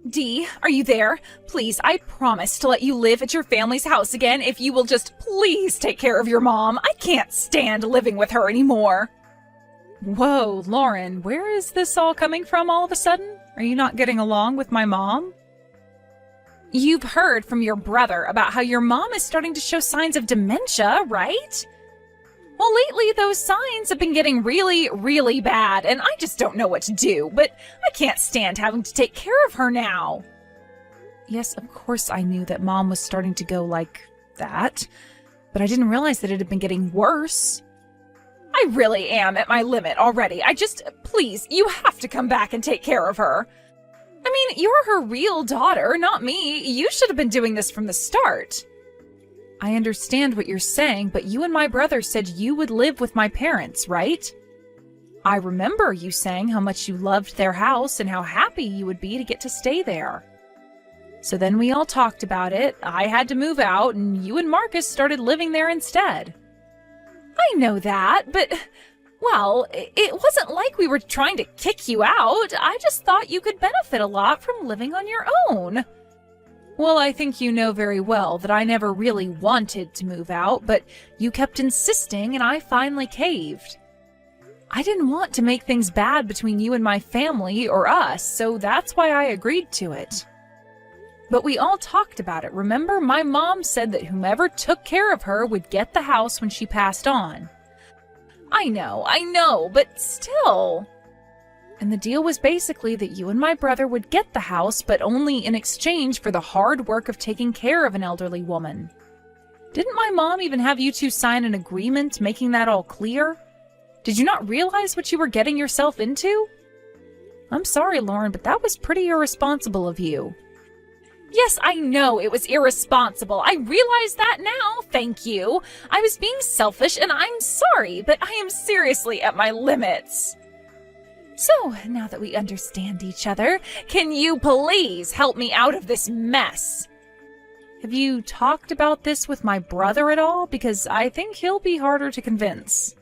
Dee, are you there? Please, I promise to let you live at your family's house again if you will just please take care of your mom. I can't stand living with her anymore. Whoa, Lauren, where is this all coming from all of a sudden? Are you not getting along with my mom? You've heard from your brother about how your mom is starting to show signs of dementia, right? Well, lately those signs have been getting really, really bad, and I just don't know what to do, but I can't stand having to take care of her now. Yes, of course I knew that Mom was starting to go like that, but I didn't realize that it had been getting worse. I really am at my limit already. Please, you have to come back and take care of her. I mean, you're her real daughter, not me. You should have been doing this from the start. I understand what you're saying, but you and my brother said you would live with my parents, right? I remember you saying how much you loved their house and how happy you would be to get to stay there. So then we all talked about it, I had to move out, and you and Marcus started living there instead. I know that, but, well, it wasn't like we were trying to kick you out. I just thought you could benefit a lot from living on your own. Well, I think you know very well that I never really wanted to move out, but you kept insisting and I finally caved. I didn't want to make things bad between you and my family or us, so that's why I agreed to it. But we all talked about it, remember? My mom said that whomever took care of her would get the house when she passed on. I know, but still. And the deal was basically that you and my brother would get the house, but only in exchange for the hard work of taking care of an elderly woman. Didn't my mom even have you two sign an agreement making that all clear? Did you not realize what you were getting yourself into? I'm sorry, Lauren, but that was pretty irresponsible of you. Yes, I know it was irresponsible. I realize that now, thank you. I was being selfish and I'm sorry, but I am seriously at my limits. So, now that we understand each other, can you please help me out of this mess? Have you talked about this with my brother at all? Because I think he'll be harder to convince.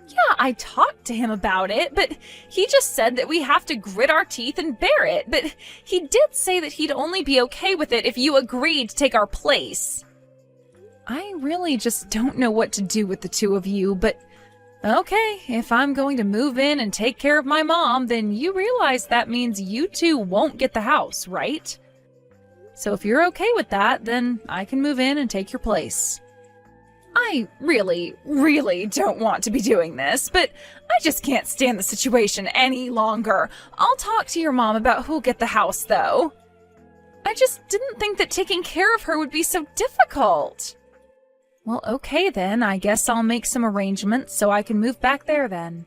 Yeah, I talked to him about it, but he just said that we have to grit our teeth and bear it. But he did say that he'd only be okay with it if you agreed to take our place. I really just don't know what to do with the two of you, but okay, if I'm going to move in and take care of my mom, then you realize that means you two won't get the house, right? So if you're okay with that, then I can move in and take your place. I really, really don't want to be doing this, but I just can't stand the situation any longer. I'll talk to your mom about who'll get the house, though. I just didn't think that taking care of her would be so difficult. Well, okay then. I guess I'll make some arrangements so I can move back there then.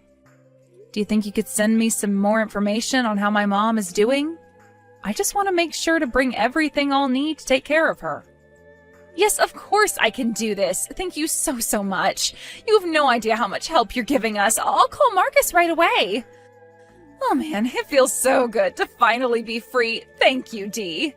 Do you think you could send me some more information on how my mom is doing? I just want to make sure to bring everything I'll need to take care of her. Yes, of course I can do this. Thank you so, so much. You have no idea how much help you're giving us. I'll call Marcus right away. Oh man, it feels so good to finally be free. Thank you, Dee.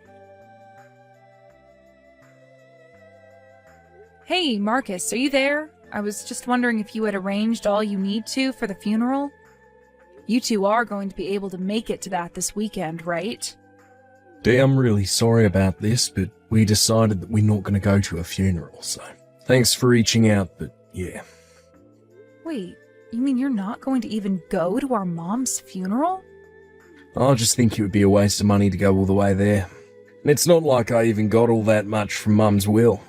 Hey, Marcus, are you there? I was just wondering if you had arranged all you need to for the funeral. You two are going to be able to make it to that this weekend, right? Dee, I'm really sorry about this, but we decided that we're not going to go to a funeral, so thanks for reaching out, but yeah. Wait, you mean you're not going to even go to our mom's funeral? I just think it would be a waste of money to go all the way there. And it's not like I even got all that much from Mum's will.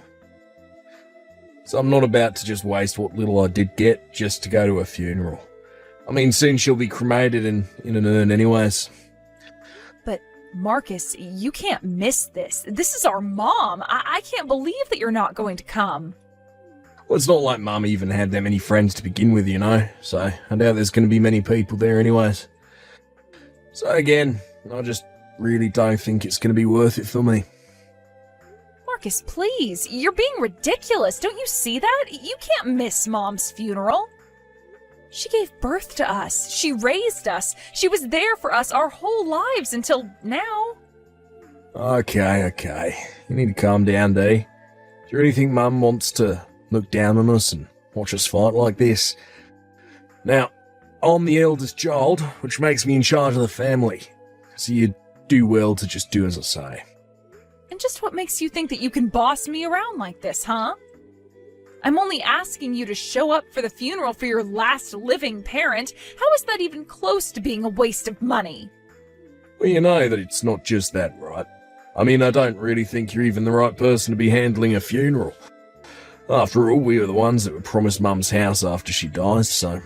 So I'm not about to just waste what little I did get just to go to a funeral. I mean, soon she'll be cremated and in an urn anyways. But Marcus, you can't miss this. This is our mom. I can't believe that you're not going to come. Well, it's not like Mum even had that many friends to begin with, you know, so I doubt there's going to be many people there anyways. So again, I just really don't think it's going to be worth it for me. Marcus, please. You're being ridiculous. Don't you see that? You can't miss Mom's funeral. She gave birth to us. She raised us. She was there for us our whole lives until now. Okay. You need to calm down, Dee. Do you really think Mum wants to look down on us and watch us fight like this? Now, I'm the eldest child, which makes me in charge of the family. So you do well to just do as I say. And just what makes you think that you can boss me around like this, huh? I'm only asking you to show up for the funeral for your last living parent. How is that even close to being a waste of money? Well, you know that it's not just that, right? I mean, I don't really think you're even the right person to be handling a funeral. After all, we were the ones that were promised Mum's house after she dies, so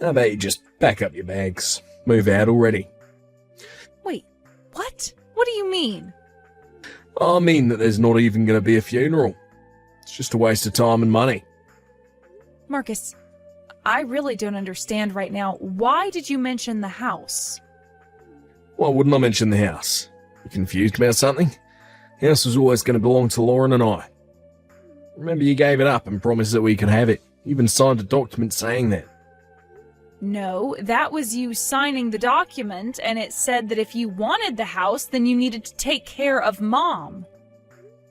how about you just pack up your bags, move out already? Wait, what? What do you mean? I mean that there's not even going to be a funeral. It's just a waste of time and money. Marcus, I really don't understand right now. Why did you mention the house? Why wouldn't I mention the house? You confused about something? The house was always going to belong to Lauren and I. Remember you gave it up and promised that we could have it. You even signed a document saying that. No, that was you signing the document, and it said that if you wanted the house, then you needed to take care of Mom.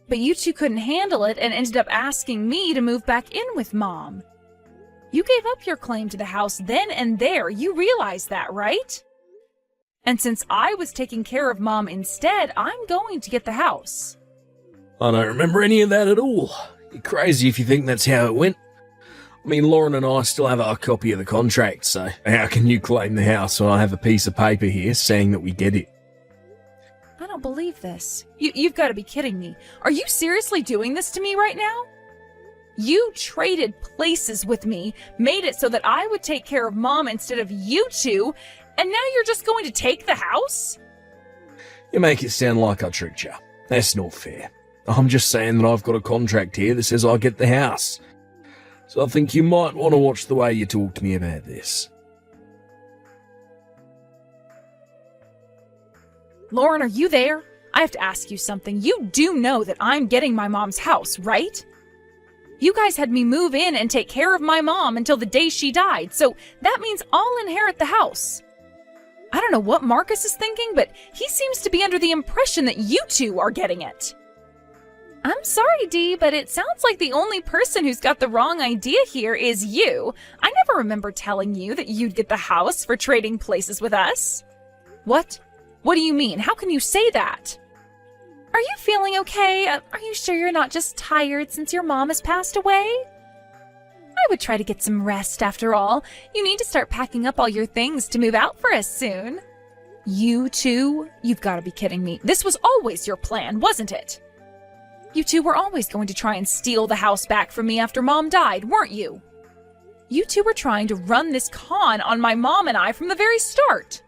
But you two couldn't handle it and ended up asking me to move back in with Mom. You gave up your claim to the house then and there. You realize that, right? And since I was taking care of Mom instead, I'm going to get the house. I don't remember any of that at all. You're crazy if you think that's how it went. I mean, Lauren and I still have our copy of the contract, so how can you claim the house when I have a piece of paper here saying that we get it? I don't believe this. You've got to be kidding me. Are you seriously doing this to me right now? You traded places with me, made it so that I would take care of Mom instead of you two, and now you're just going to take the house? You make it sound like I tricked you. That's not fair. I'm just saying that I've got a contract here that says I get the house. So I think you might want to watch the way you talk to me about this. Lauren, are you there? I have to ask you something. You do know that I'm getting my mom's house, right? You guys had me move in and take care of my mom until the day she died, so that means I'll inherit the house. I don't know what Marcus is thinking, but he seems to be under the impression that you two are getting it. I'm sorry, Dee, but it sounds like the only person who's got the wrong idea here is you. I never remember telling you that you'd get the house for trading places with us. What? What do you mean? How can you say that? Are you feeling okay? Are you sure you're not just tired since your mom has passed away? I would try to get some rest after all. You need to start packing up all your things to move out for us soon. You two? You've got to be kidding me. This was always your plan, wasn't it? You two were always going to try and steal the house back from me after Mom died, weren't you? You two were trying to run this con on my mom and I from the very start.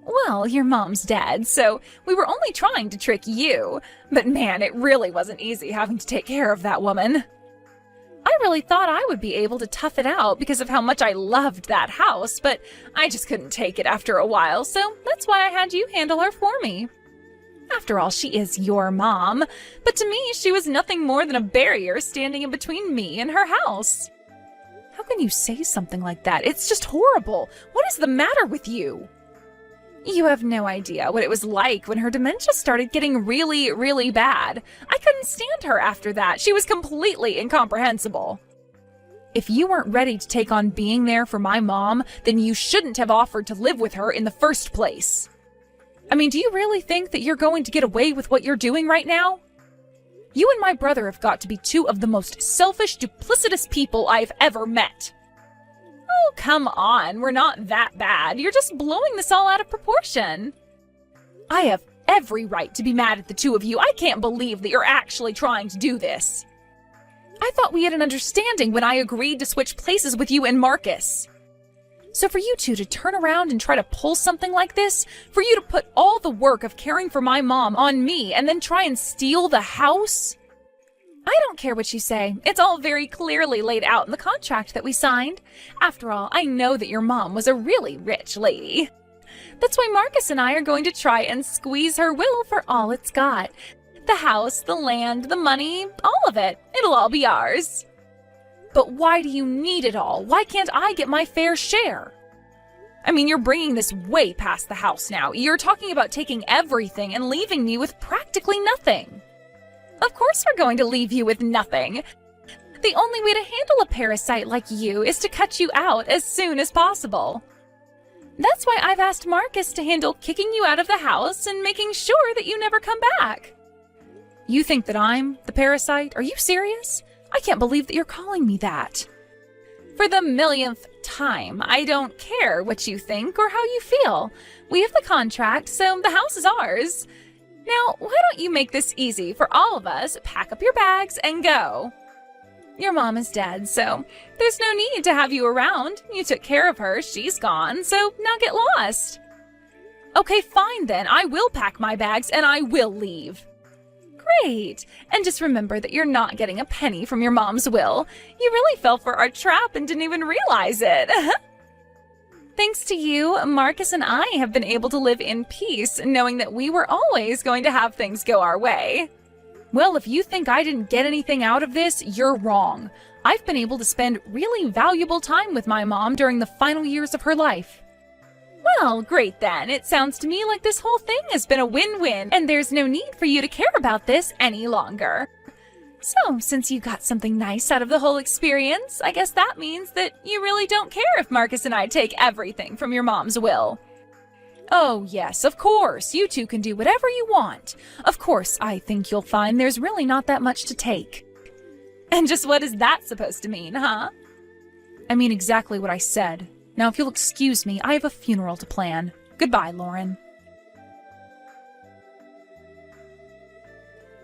Well, your mom's dead, so we were only trying to trick you. But man, it really wasn't easy having to take care of that woman. I really thought I would be able to tough it out because of how much I loved that house, but I just couldn't take it after a while, so that's why I had you handle her for me. After all, she is your mom, but to me, she was nothing more than a barrier standing in between me and her house. How can you say something like that? It's just horrible. What is the matter with you? You have no idea what it was like when her dementia started getting really, really bad. I couldn't stand her after that. She was completely incomprehensible. If you weren't ready to take on being there for my mom, then you shouldn't have offered to live with her in the first place. I mean, do you really think that you're going to get away with what you're doing right now? You and my brother have got to be two of the most selfish, duplicitous people I've ever met. Oh, come on. We're not that bad. You're just blowing this all out of proportion. I have every right to be mad at the two of you. I can't believe that you're actually trying to do this. I thought we had an understanding when I agreed to switch places with you and Marcus. So for you two to turn around and try to pull something like this, for you to put all the work of caring for my mom on me and then try and steal the house? I don't care what you say. It's all very clearly laid out in the contract that we signed. After all, I know that your mom was a really rich lady. That's why Marcus and I are going to try and squeeze her will for all it's got. The house, the land, the money, all of it. It'll all be ours. But why do you need it all? Why can't I get my fair share? I mean, you're bringing this way past the house now. You're talking about taking everything and leaving me with practically nothing. Of course we're going to leave you with nothing. The only way to handle a parasite like you is to cut you out as soon as possible. That's why I've asked Marcus to handle kicking you out of the house and making sure that you never come back. You think that I'm the parasite? Are you serious? I can't believe that you're calling me that. For the millionth time, I don't care what you think or how you feel. We have the contract, so the house is ours. Now, why don't you make this easy for all of us? Pack up your bags and go. Your mom is dead, so there's no need to have you around. You took care of her, she's gone, so now get lost. Okay, fine then. I will pack my bags and I will leave. Great. And just remember that you're not getting a penny from your mom's will. You really fell for our trap and didn't even realize it. Thanks to you, Marcus and I have been able to live in peace, knowing that we were always going to have things go our way. Well, if you think I didn't get anything out of this, you're wrong. I've been able to spend really valuable time with my mom during the final years of her life. Well, great then. It sounds to me like this whole thing has been a win-win, and there's no need for you to care about this any longer. So, since you got something nice out of the whole experience, I guess that means that you really don't care if Marcus and I take everything from your mom's will. Oh, yes, of course. You two can do whatever you want. Of course, I think you'll find there's really not that much to take. And just what is that supposed to mean, huh? I mean exactly what I said. Now, if you'll excuse me, I have a funeral to plan. Goodbye, Lauren.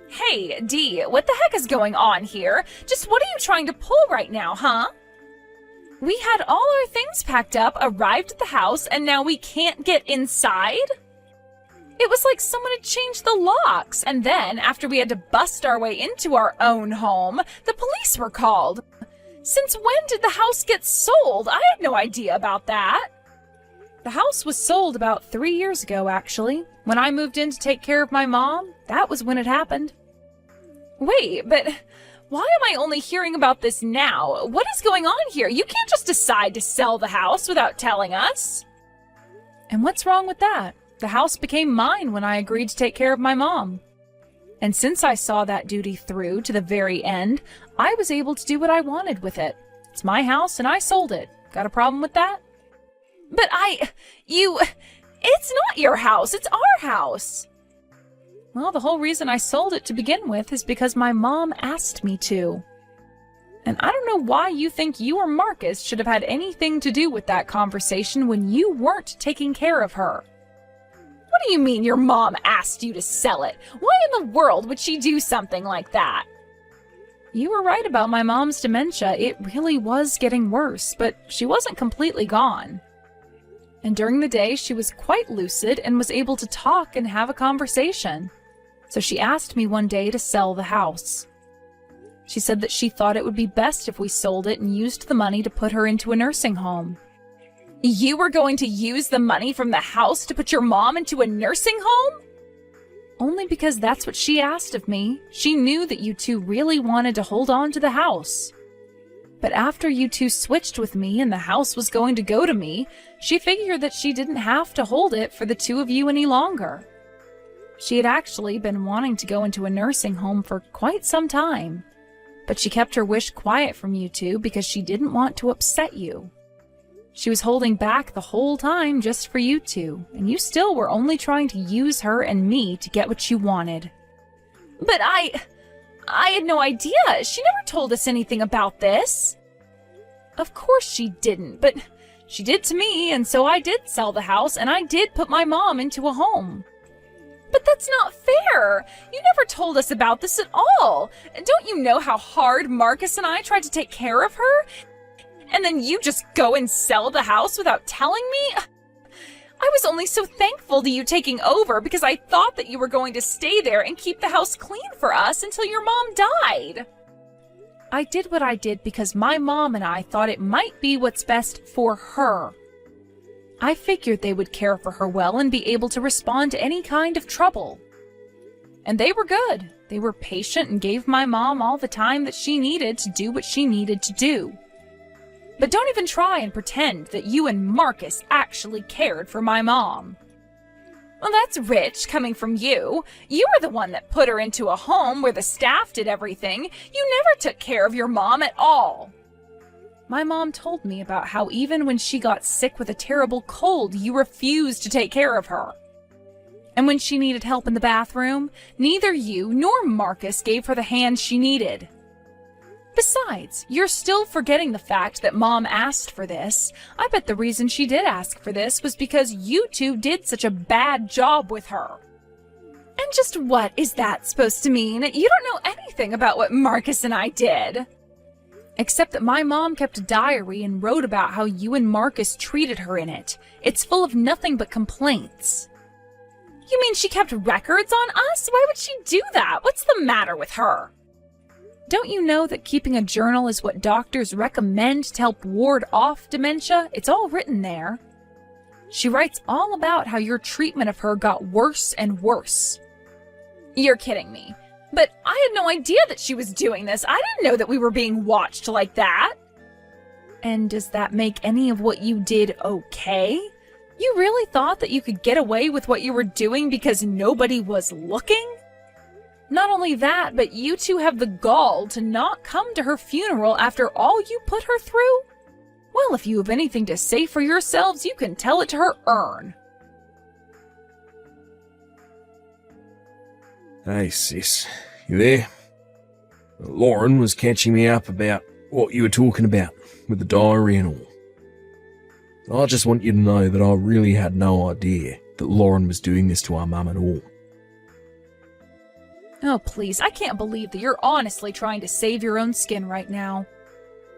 Hey, Dee, what the heck is going on here? Just what are you trying to pull right now, huh? We had all our things packed up, arrived at the house, and now we can't get inside? It was like someone had changed the locks, and then, after we had to bust our way into our own home, the police were called. Since when did the house get sold? I had no idea about that. The house was sold about 3 years ago, actually. When I moved in to take care of my mom, that was when it happened. Wait, but why am I only hearing about this now? What is going on here? You can't just decide to sell the house without telling us. And what's wrong with that? The house became mine when I agreed to take care of my mom. And since I saw that duty through to the very end, I was able to do what I wanted with it. It's my house and I sold it. Got a problem with that? But it's not your house, it's our house. Well, the whole reason I sold it to begin with is because my mom asked me to. And I don't know why you think you or Marcus should have had anything to do with that conversation when you weren't taking care of her. What do you mean your mom asked you to sell it? Why in the world would she do something like that? You were right about my mom's dementia. It really was getting worse, but she wasn't completely gone. And during the day, she was quite lucid and was able to talk and have a conversation. So she asked me one day to sell the house. She said that she thought it would be best if we sold it and used the money to put her into a nursing home. You were going to use the money from the house to put your mom into a nursing home? Only because that's what she asked of me. She knew that you two really wanted to hold on to the house. But after you two switched with me and the house was going to go to me, she figured that she didn't have to hold it for the two of you any longer. She had actually been wanting to go into a nursing home for quite some time, but she kept her wish quiet from you two because she didn't want to upset you. She was holding back the whole time just for you two, and you still were only trying to use her and me to get what you wanted. But I had no idea. She never told us anything about this. Of course she didn't, but she did to me, and so I did sell the house, and I did put my mom into a home. But that's not fair. You never told us about this at all. Don't you know how hard Marcus and I tried to take care of her? And then you just go and sell the house without telling me? I was only so thankful to you taking over because I thought that you were going to stay there and keep the house clean for us until your mom died. I did what I did because my mom and I thought it might be what's best for her. I figured they would care for her well and be able to respond to any kind of trouble. And they were good. They were patient and gave my mom all the time that she needed to do what she needed to do. But don't even try and pretend that you and Marcus actually cared for my mom. Well, that's rich coming from you. You were the one that put her into a home where the staff did everything. You never took care of your mom at all. My mom told me about how even when she got sick with a terrible cold, you refused to take care of her. And when she needed help in the bathroom, neither you nor Marcus gave her the hand she needed. Besides, you're still forgetting the fact that Mom asked for this. I bet the reason she did ask for this was because you two did such a bad job with her. And just what is that supposed to mean? You don't know anything about what Marcus and I did. Except that my mom kept a diary and wrote about how you and Marcus treated her in it. It's full of nothing but complaints. You mean she kept records on us? Why would she do that? What's the matter with her? Don't you know that keeping a journal is what doctors recommend to help ward off dementia? It's all written there. She writes all about how your treatment of her got worse and worse. You're kidding me. But I had no idea that she was doing this. I didn't know that we were being watched like that. And does that make any of what you did okay? You really thought that you could get away with what you were doing because nobody was looking? Not only that, but you two have the gall to not come to her funeral after all you put her through? Well, if you have anything to say for yourselves, you can tell it to her urn. Hey, sis. You there? Lauren was catching me up about what you were talking about with the diary and all. I just want you to know that I really had no idea that Lauren was doing this to our mum at all. Oh, please, I can't believe that you're honestly trying to save your own skin right now.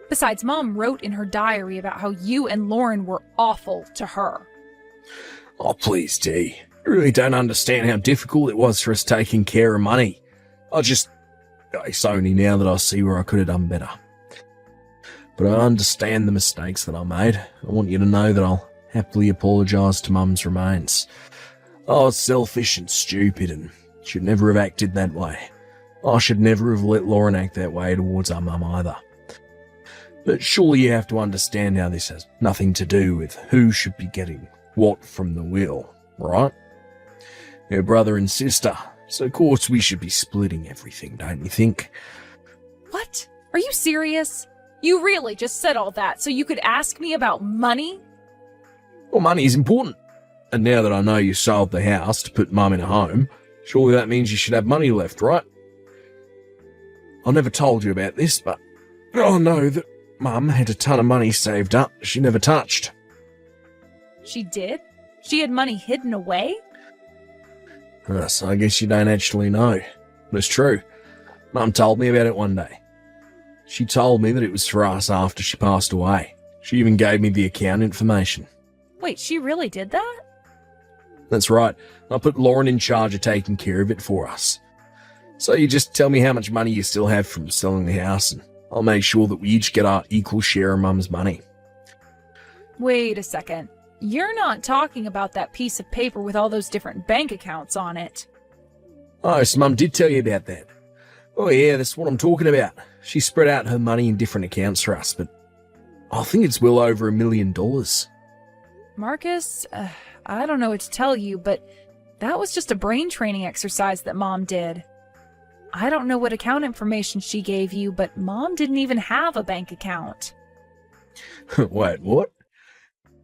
Besides, Mom wrote in her diary about how you and Lauren were awful to her. Oh, please, Dee. You really don't understand how difficult it was for us taking care of money. It's only now that I see where I could have done better. But I understand the mistakes that I made. I want you to know that I'll happily apologise to Mum's remains. I was selfish and stupid and should never have acted that way. I should never have let Lauren act that way towards our mum either. But surely you have to understand how this has nothing to do with who should be getting what from the will, right? Her brother and sister, so of course we should be splitting everything, don't you think? What? Are you serious? You really just said all that so you could ask me about money? Well, money is important. And now that I know you sold the house to put Mum in a home, surely that means you should have money left, right? I never told you about this, but I know that Mum had a ton of money saved up she never touched. She did? She had money hidden away? So I guess you don't actually know. But it's true. Mum told me about it one day. She told me that it was for us after she passed away. She even gave me the account information. Wait, she really did that? That's right. I put Lauren in charge of taking care of it for us. So you just tell me how much money you still have from selling the house, and I'll make sure that we each get our equal share of Mum's money. Wait a second. You're not talking about that piece of paper with all those different bank accounts on it. Oh, so Mum did tell you about that. Oh yeah, that's what I'm talking about. She spread out her money in different accounts for us, but I think it's well over $1 million. Marcus, I don't know what to tell you, but that was just a brain training exercise that Mom did. I don't know what account information she gave you, but Mom didn't even have a bank account. Wait, what?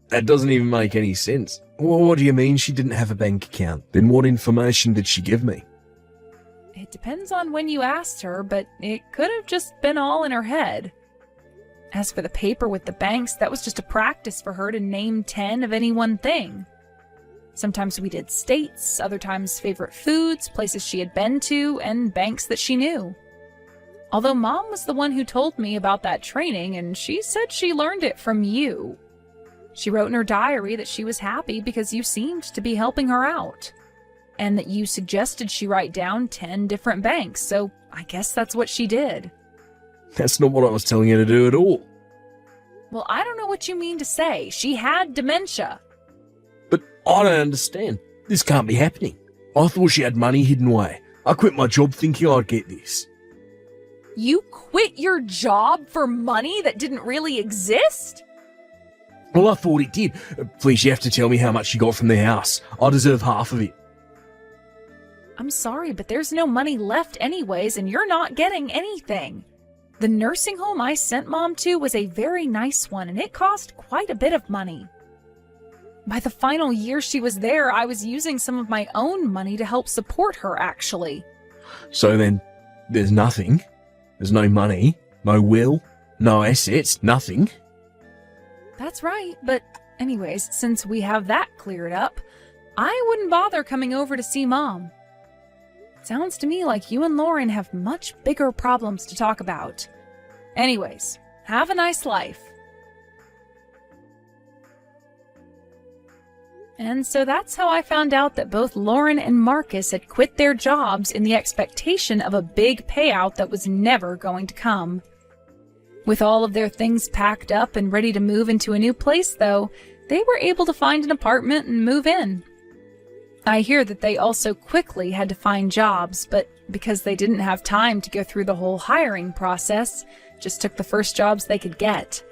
That doesn't even make any sense. Well, what do you mean she didn't have a bank account? Then what information did she give me? It depends on when you asked her, but it could have just been all in her head. As for the paper with the banks, that was just a practice for her to name 10 of any one thing. Sometimes we did states, other times favorite foods, places she had been to, and banks that she knew. Although Mom was the one who told me about that training, and she said she learned it from you. She wrote in her diary that she was happy because you seemed to be helping her out, and that you suggested she write down 10 different banks, so I guess that's what she did. That's not what I was telling you to do at all. Well, I don't know what you mean to say. She had dementia. But I don't understand. This can't be happening. I thought she had money hidden away. I quit my job thinking I'd get this. You quit your job for money that didn't really exist? Well, I thought it did. Please, you have to tell me how much you got from the house. I deserve half of it. I'm sorry, but there's no money left anyways, and you're not getting anything. The nursing home I sent Mom to was a very nice one, and it cost quite a bit of money. By the final year she was there, I was using some of my own money to help support her, actually. So then, there's nothing? There's no money? No will? No assets? Nothing? That's right, but anyways, since we have that cleared up, I wouldn't bother coming over to see Mom. Sounds to me like you and Lauren have much bigger problems to talk about. Anyways, have a nice life. And so that's how I found out that both Lauren and Marcus had quit their jobs in the expectation of a big payout that was never going to come. With all of their things packed up and ready to move into a new place, though, they were able to find an apartment and move in. I hear that they also quickly had to find jobs, but because they didn't have time to go through the whole hiring process, just took the first jobs they could get.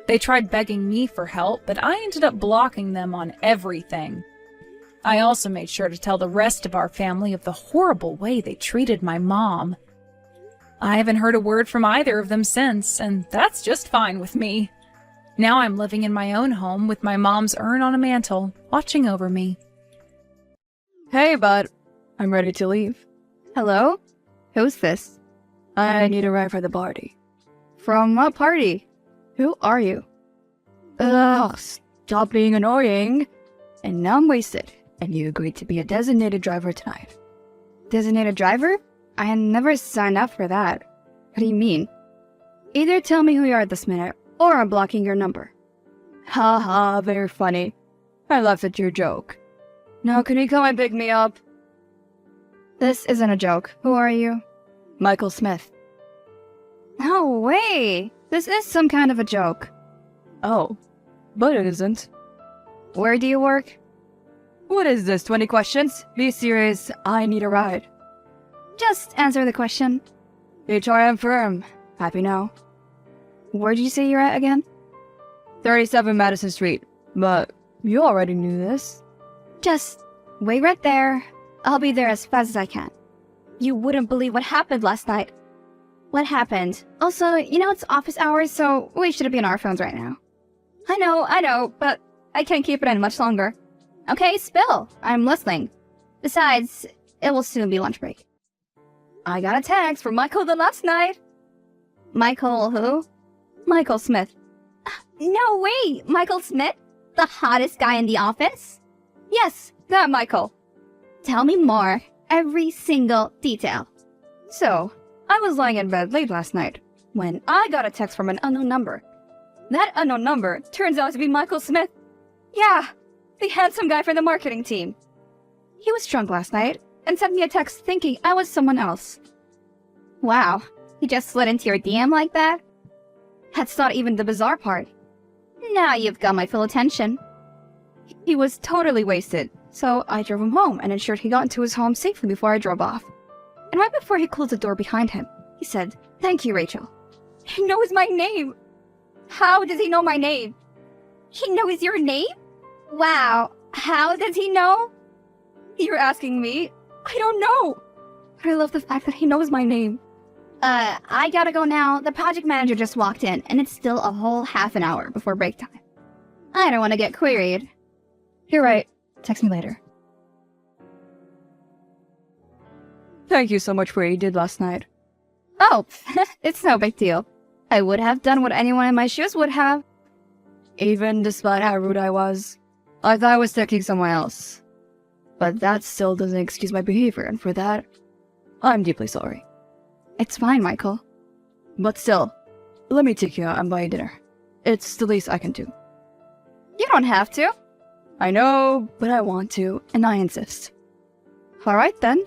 They tried begging me for help, but I ended up blocking them on everything. I also made sure to tell the rest of our family of the horrible way they treated my mom. I haven't heard a word from either of them since, and that's just fine with me. Now I'm living in my own home with my mom's urn on a mantle, watching over me. Hey, bud. I'm ready to leave. Hello? Who's this? I need a ride for the party. From what party? Who are you? Ugh, stop being annoying. And now I'm wasted, and you agreed to be a designated driver tonight. Designated driver? I had never signed up for that. What do you mean? Either tell me who you are this minute, or I'm blocking your number. Haha, very funny. I laughed at your joke. Now can you come and pick me up? This isn't a joke. Who are you? Michael Smith. No way! This is some kind of a joke. Oh, but it isn't. Where do you work? What is this, 20 questions? Be serious, I need a ride. Just answer the question. HRM firm. Happy now. Where'd you say you're at again? 37 Madison Street. But you already knew this. Just wait right there. I'll be there as fast as I can. You wouldn't believe what happened last night. What happened? Also, it's office hours, so we should be on our phones right now. I know, but I can't keep it in much longer. Okay, spill. I'm listening. Besides, it will soon be lunch break. I got a text from Michael the last night. Michael who? Michael Smith. No way! Michael Smith? The hottest guy in the office? Yes, that Michael. Tell me more. Every single detail. So, I was lying in bed late last night when I got a text from an unknown number. That unknown number turns out to be Michael Smith. Yeah, the handsome guy from the marketing team. He was drunk last night and sent me a text thinking I was someone else. Wow, he just slid into your DM like that? That's not even the bizarre part. Now you've got my full attention. He was totally wasted, so I drove him home and ensured he got into his home safely before I drove off. And right before he closed the door behind him, he said, "Thank you, Rachel." He knows my name! How does he know my name? He knows your name? Wow, how does he know? You're asking me? I don't know! But I love the fact that he knows my name. I gotta go now. The project manager just walked in, and it's still a whole half an hour before break time. I don't want to get queried. You're right. Text me later. Thank you so much for what you did last night. Oh, it's no big deal. I would have done what anyone in my shoes would have. Even despite how rude I was. I thought I was taking someone else. But that still doesn't excuse my behavior, and for that, I'm deeply sorry. It's fine, Michael. But still, let me take you out and buy you dinner. It's the least I can do. You don't have to. I know, but I want to, and I insist. Alright then.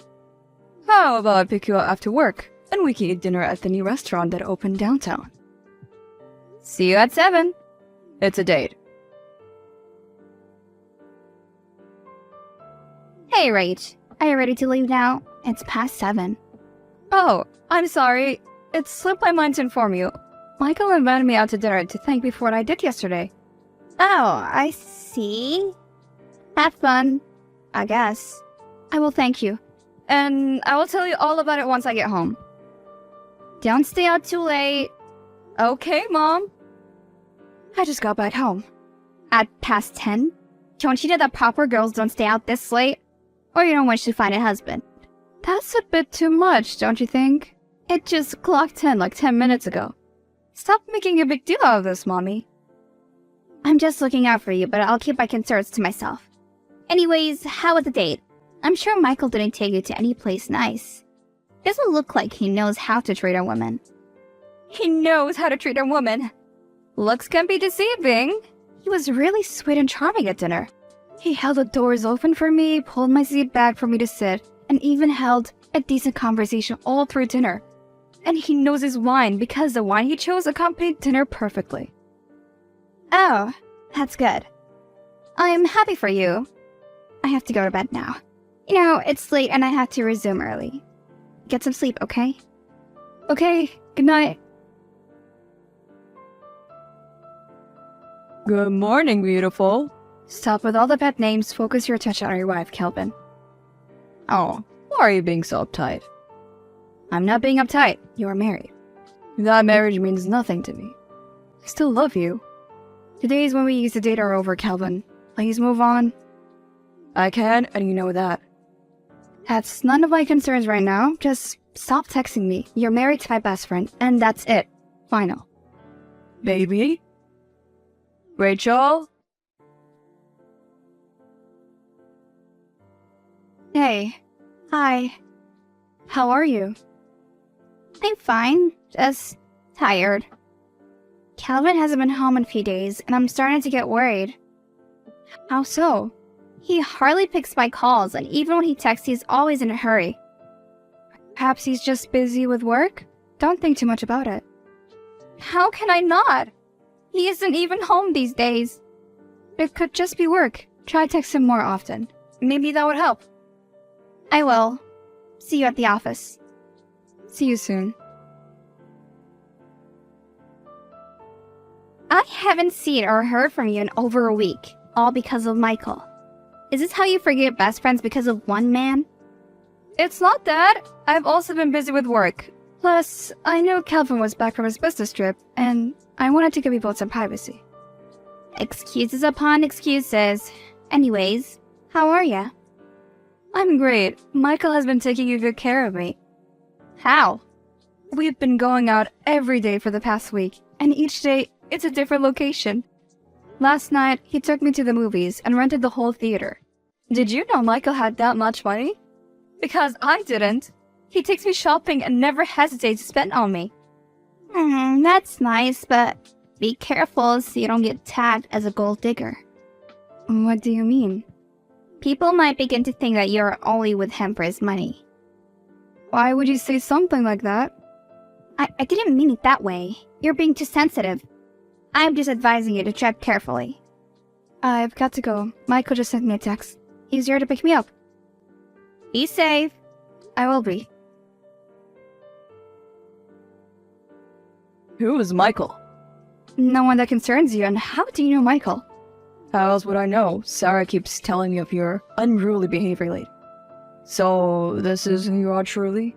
How about I pick you up after work, and we can eat dinner at the new restaurant that opened downtown? See you at 7. It's a date. Hey, Rach. Are you ready to leave now? It's past 7. Oh, I'm sorry. It slipped my mind to inform you. Michael invited me out to dinner to thank me for what I did yesterday. Oh, I see. Have fun, I guess. I will thank you. And I will tell you all about it once I get home. Don't stay out too late. Okay, Mom. I just got back home. At past 10? Don't you know that proper girls don't stay out this late? Or you don't wish to find a husband? That's a bit too much, don't you think? It just clocked 10 like 10 minutes ago. Stop making a big deal out of this, Mommy. I'm just looking out for you, but I'll keep my concerns to myself. Anyways, how was the date? I'm sure Michael didn't take you to any place nice. Doesn't look like he knows how to treat a woman. He knows how to treat a woman. Looks can be deceiving. He was really sweet and charming at dinner. He held the doors open for me, pulled my seat back for me to sit, and even held a decent conversation all through dinner. And he knows his wine because the wine he chose accompanied dinner perfectly. Oh, that's good. I'm happy for you. I have to go to bed now. You know, it's late and I have to resume early. Get some sleep, okay? Okay, good night. Good morning, beautiful. Stop with all the pet names. Focus your attention on your wife, Kelvin. Oh, why are you being so uptight? I'm not being uptight. You are married. That marriage means nothing to me. I still love you. The days when we used to date are over, Kelvin. Please move on. I can, and you know that. That's none of my concerns right now. Just stop texting me. You're married to my best friend, and that's it. Final. Baby? Rachel? Hey. Hi. How are you? I'm fine. Just tired. Calvin hasn't been home in a few days, and I'm starting to get worried. How so? He hardly picks my calls, and even when he texts, he's always in a hurry. Perhaps he's just busy with work? Don't think too much about it. How can I not? He isn't even home these days. It could just be work. Try text him more often. Maybe that would help. I will. See you at the office. See you soon. I haven't seen or heard from you in over a week, all because of Michael. Is this how you forget best friends because of one man? It's not that. I've also been busy with work. Plus, I knew Kelvin was back from his business trip, and I wanted to give you both some privacy. Excuses upon excuses. Anyways, how are ya? I'm great. Michael has been taking good care of me. How? We've been going out every day for the past week, and each day it's a different location. Last night, he took me to the movies and rented the whole theater. Did you know Michael had that much money? Because I didn't. He takes me shopping and never hesitates to spend on me. That's nice, but be careful so you don't get tagged as a gold digger. What do you mean? People might begin to think that you're only with him for his money. Why would you say something like that? I didn't mean it that way. You're being too sensitive. I'm just advising you to tread carefully. I've got to go. Michael just sent me a text. He's here to pick me up. Be safe. I will be. Who is Michael? No one that concerns you, and how do you know Michael? How else would I know? Sarah keeps telling me of your unruly behavior lately. So, this is who you are truly?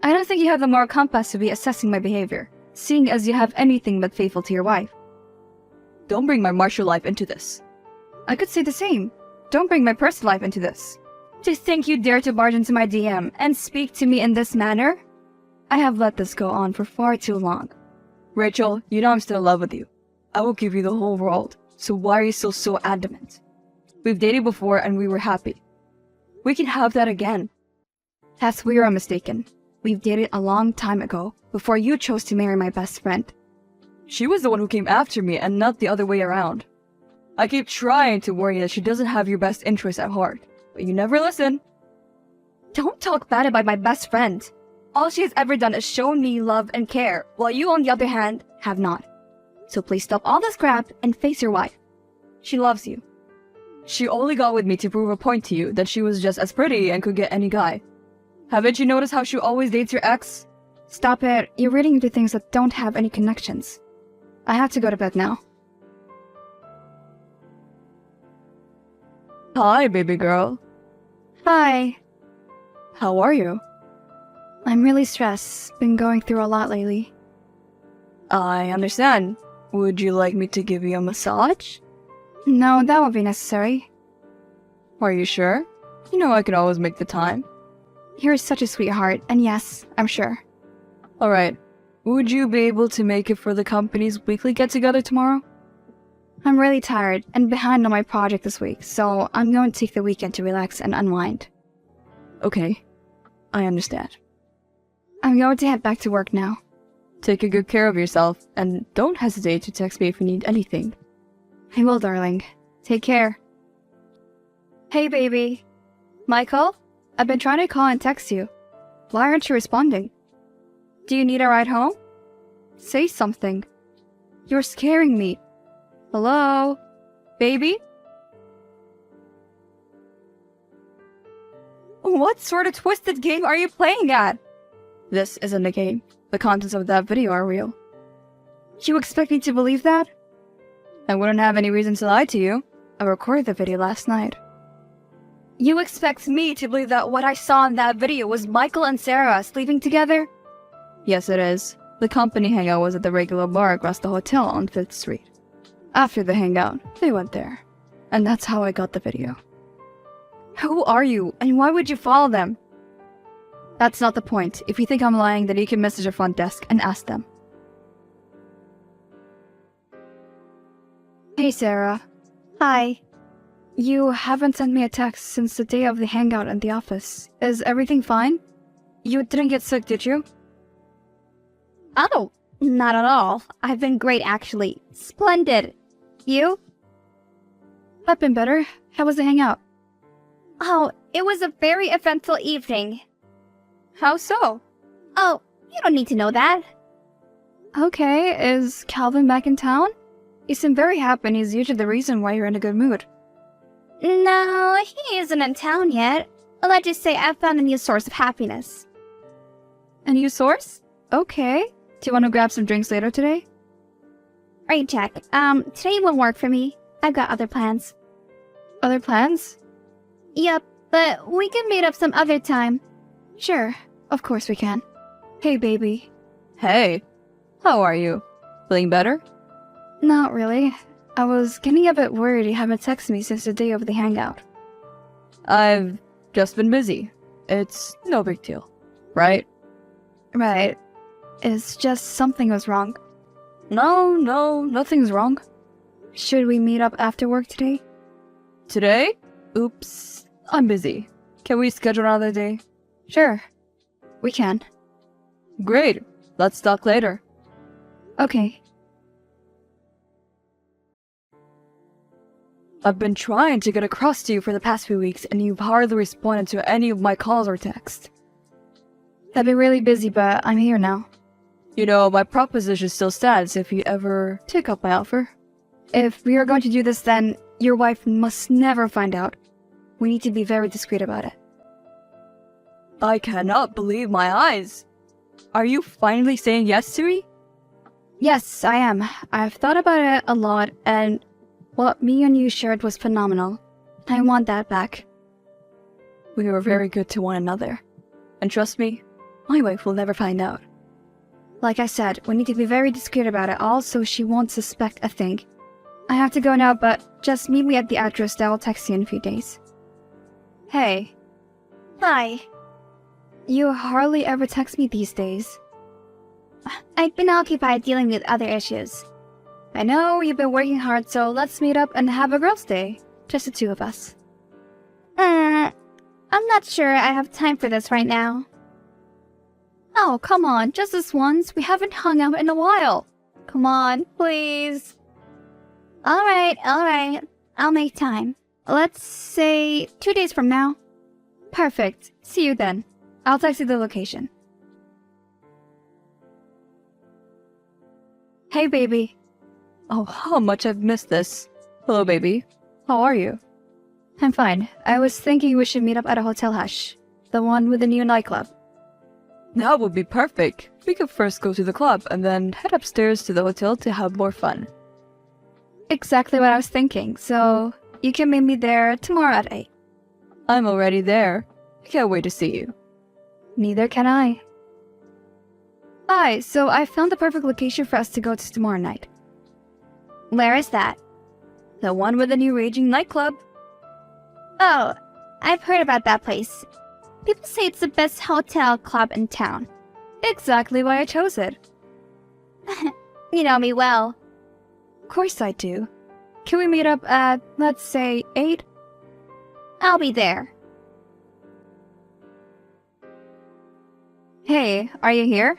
I don't think you have the moral compass to be assessing my behavior, seeing as you have anything but faithful to your wife. Don't bring my martial life into this. I could say the same. Don't bring my personal life into this. To think you dare to barge into my DM and speak to me in this manner? I have let this go on for far too long. Rachel, you know I'm still in love with you. I will give you the whole world, so why are you still so adamant? We've dated before and we were happy. We can have that again. That's where you're mistaken. We've dated a long time ago, before you chose to marry my best friend. She was the one who came after me and not the other way around. I keep trying to warn you that she doesn't have your best interests at heart, but you never listen. Don't talk bad about my best friend. All she has ever done is show me love and care, while you, on the other hand, have not. So please stop all this crap and face your wife. She loves you. She only got with me to prove a point to you that she was just as pretty and could get any guy. Haven't you noticed how she always dates your ex? Stop it. You're reading into things that don't have any connections. I have to go to bed now. Hi, baby girl. Hi. How are you? I'm really stressed. Been going through a lot lately. I understand. Would you like me to give you a massage? No, that won't be necessary. Are you sure? You know I can always make the time. You're such a sweetheart, and yes, I'm sure. Alright. Would you be able to make it for the company's weekly get-together tomorrow? I'm really tired and behind on my project this week, so I'm going to take the weekend to relax and unwind. Okay. I understand. I'm going to head back to work now. Take a good care of yourself, and don't hesitate to text me if you need anything. I will, darling. Take care. Hey, baby. Michael? I've been trying to call and text you. Why aren't you responding? Do you need a ride home? Say something. You're scaring me. Hello? Baby? What sort of twisted game are you playing at? This isn't a game. The contents of that video are real. You expect me to believe that? I wouldn't have any reason to lie to you. I recorded the video last night. You expect me to believe that what I saw in that video was Michael and Sarah sleeping together? Yes, it is. The company hangout was at the regular bar across the hotel on 5th Street. After the hangout, they went there. And that's how I got the video. Who are you, and why would you follow them? That's not the point. If you think I'm lying, then you can message the front desk and ask them. Hey, Sarah. Hi. You haven't sent me a text since the day of the hangout in the office. Is everything fine? You didn't get sick, did you? Oh, not at all. I've been great, actually. Splendid. You? I've been better. How was the hangout? Oh, it was a very eventful evening. How so? Oh, you don't need to know that. Okay, is Calvin back in town? You seem very happy and he's usually the reason why you're in a good mood. No, he isn't in town yet. Let's just say I found a new source of happiness. A new source? Okay. Do you want to grab some drinks later today? Right, Jack. Today won't work for me. I've got other plans. Other plans? Yep, but we can meet up some other time. Sure, of course we can. Hey, baby. Hey, how are you? Feeling better? Not really. I was getting a bit worried you haven't texted me since the day of the hangout. I've just been busy. It's no big deal, right? Right. It's just something was wrong. No, nothing's wrong. Should we meet up after work today? Today? Oops, I'm busy. Can we schedule another day? Sure. We can. Great. Let's talk later. Okay. I've been trying to get across to you for the past few weeks, and you've hardly responded to any of my calls or texts. I've been really busy, but I'm here now. You know, my proposition still stands if you ever take up my offer. If we are going to do this, then your wife must never find out. We need to be very discreet about it. I cannot believe my eyes. Are you finally saying yes to me? Yes, I am. I've thought about it a lot, and what me and you shared was phenomenal. I want that back. We were very good to one another. And trust me, my wife will never find out. Like I said, we need to be very discreet about it all so she won't suspect a thing. I have to go now, but just meet me at the address that I'll text you in a few days. Hey. Hi. You hardly ever text me these days. I've been occupied dealing with other issues. I know you've been working hard, so let's meet up and have a girls' day. Just the two of us. I'm not sure I have time for this right now. Oh, come on, just this once. We haven't hung out in a while. Come on, please. Alright. I'll make time. Let's say 2 days from now. Perfect. See you then. I'll text you the location. Hey, baby. Oh, how much I've missed this. Hello, baby. How are you? I'm fine. I was thinking we should meet up at a Hotel Hush. The one with the new nightclub. That would be perfect. We could first go to the club and then head upstairs to the hotel to have more fun. Exactly what I was thinking, so you can meet me there tomorrow at 8. I'm already there. I can't wait to see you. Neither can I. Hi, so I found the perfect location for us to go to tomorrow night. Where is that? The one with the new raging nightclub. Oh, I've heard about that place. People say it's the best hotel club in town. Exactly why I chose it. You know me well. Of course I do. Can we meet up at, let's say, 8? I'll be there. Hey, are you here?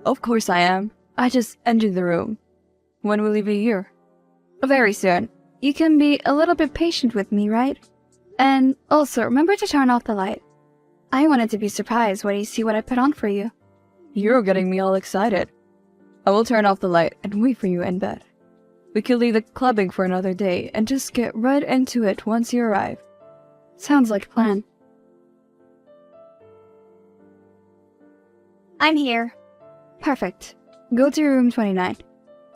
Of course I am. I just entered the room. When will you be here? Very soon. You can be a little bit patient with me, right? And also, remember to turn off the light. I wanted to be surprised when you see what I put on for you. You're getting me all excited. I will turn off the light and wait for you in bed. We could leave the clubbing for another day and just get right into it once you arrive. Sounds like a plan. I'm here. Perfect. Go to room 29.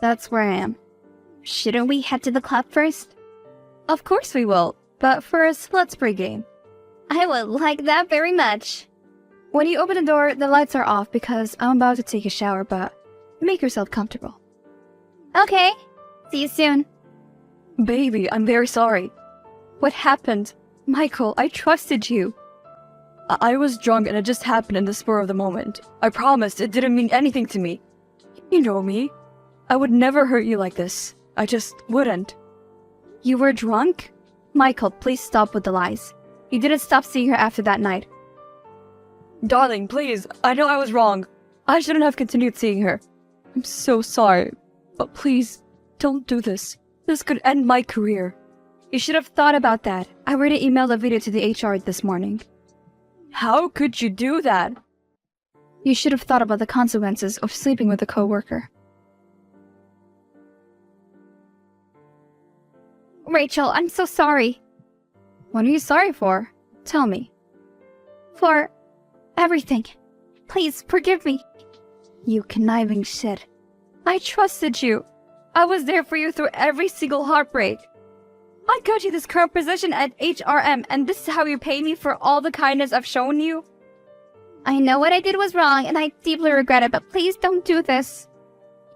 That's where I am. Shouldn't we head to the club first? Of course we will, but first, let's pregame. I would like that very much. When you open the door, the lights are off because I'm about to take a shower, but make yourself comfortable. Okay. See you soon. Baby, I'm very sorry. What happened? Michael, I trusted you. I was drunk and it just happened in the spur of the moment. I promised it didn't mean anything to me. You know me. I would never hurt you like this. I just wouldn't. You were drunk? Michael, please stop with the lies. You didn't stop seeing her after that night. Darling, please. I know I was wrong. I shouldn't have continued seeing her. I'm so sorry. But please, don't do this. This could end my career. You should have thought about that. I already emailed a video to the HR this morning. How could you do that? You should have thought about the consequences of sleeping with a coworker. Rachel, I'm so sorry. What are you sorry for? Tell me. For everything. Please, forgive me. You conniving shit. I trusted you. I was there for you through every single heartbreak. I got you this current position at HRM, and this is how you pay me for all the kindness I've shown you? I know what I did was wrong, and I deeply regret it, but please don't do this.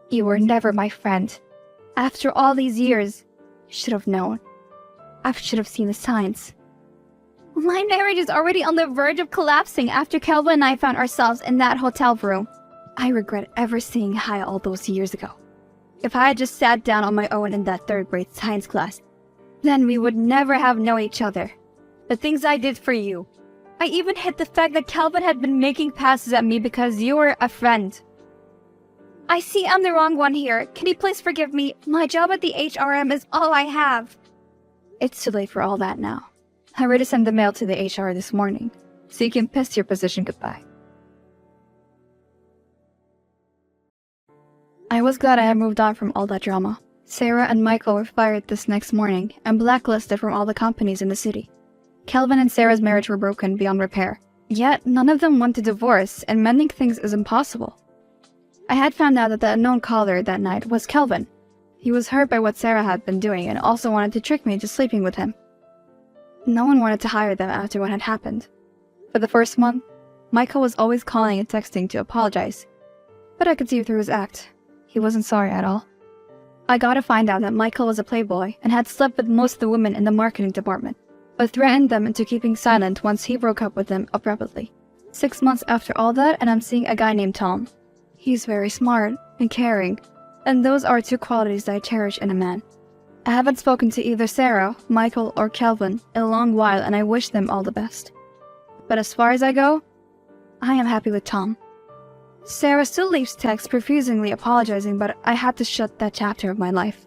You were never my friend. After all these years, you should have known. I should have seen the signs. My marriage is already on the verge of collapsing after Kelvin and I found ourselves in that hotel room. I regret ever saying hi all those years ago. If I had just sat down on my own in that third-grade science class, then we would never have known each other. The things I did for you. I even hid the fact that Kelvin had been making passes at me because you were a friend. I see I'm the wrong one here. Can you please forgive me? My job at the HRM is all I have. It's too late for all that now. I already sent the mail to the HR this morning, so you can piss your position goodbye. I was glad I had moved on from all that drama. Sarah and Michael were fired this next morning and blacklisted from all the companies in the city. Kelvin and Sarah's marriage were broken beyond repair. Yet, none of them want a divorce, and mending things is impossible. I had found out that the unknown caller that night was Kelvin. He was hurt by what Sarah had been doing and also wanted to trick me into sleeping with him. No one wanted to hire them after what had happened. For the first month, Michael was always calling and texting to apologize. But I could see through his act. He wasn't sorry at all. I got to find out that Michael was a playboy and had slept with most of the women in the marketing department, but threatened them into keeping silent once he broke up with them abruptly. 6 months after all that, and I'm seeing a guy named Tom. He's very smart and caring, and those are two qualities that I cherish in a man. I haven't spoken to either Sarah, Michael, or Kelvin in a long while, and I wish them all the best. But as far as I go, I am happy with Tom. Sarah still leaves texts profusely apologizing, but I had to shut that chapter of my life.